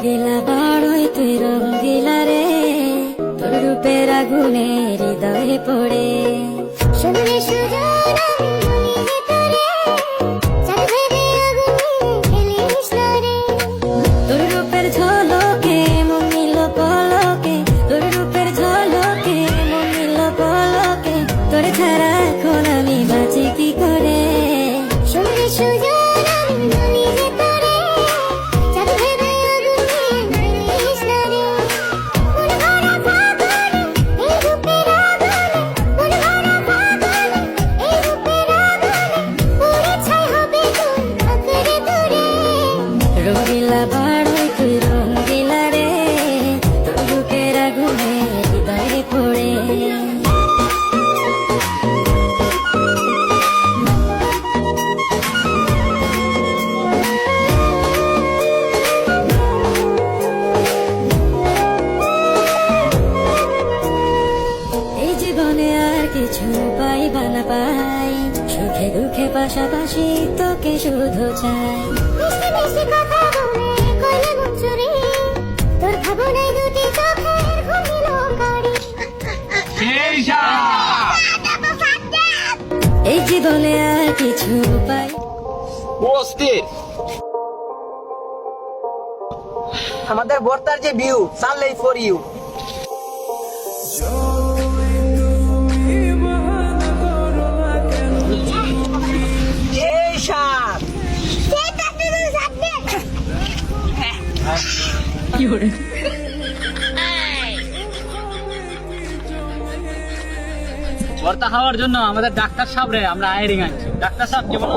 রঙ্গিলা বড়ই তুই রঙ্গিলা রে, তোর রূপের আগুনে হৃদয়ে পড়ে। শুনলে সুজন আমি বলি যে তোরে, চাঁদ ভেবে আগুনে খেলিস না রে। তোর রূপের ঝলকে মন নিল পলকে, তোর রূপের ঝলকে মন নিল পলকে, তোর ছাড়া এখন আমি বাঁচি কি করে। শুনলে সুজন আমি বলি যে তোরে, চাঁদ ভেবে আগুনে খেলিস না রে। মন ভরা ফাগুনে এই রূপের আগুনে, মন ভরা ফাগুনে এই রূপের আগুনে, পুড়ে ছাই হবে তোর আঁকড়ে ধরে। রঙ্গিলা বড়ই তুই রঙ্গিলা রে, তোর রূপের আগুনে হৃদয়ে পড়ে। এই জীবনে আর কিছু পাইবা না পাই, সুখে দুঃখে পাশাপাশি তোকে শুধু চাই। মিষ্টি মিষ্টি কথা বলে কইলে মন চুরি, তোর ভাবনায় দুটি চোখের ঘুমিল গাড়ি। এই জীবনে আর কিছু পাই। অস্থির আমাদের বর্তার যে ভিউ সানলাই ফর ইউ। এই সাপ ভর্তা খাওয়ার জন্য আমাদের ডাক্তার সাহেব রে আমরা আইরিং আনছি। ডাক্তার সাহেব কেমন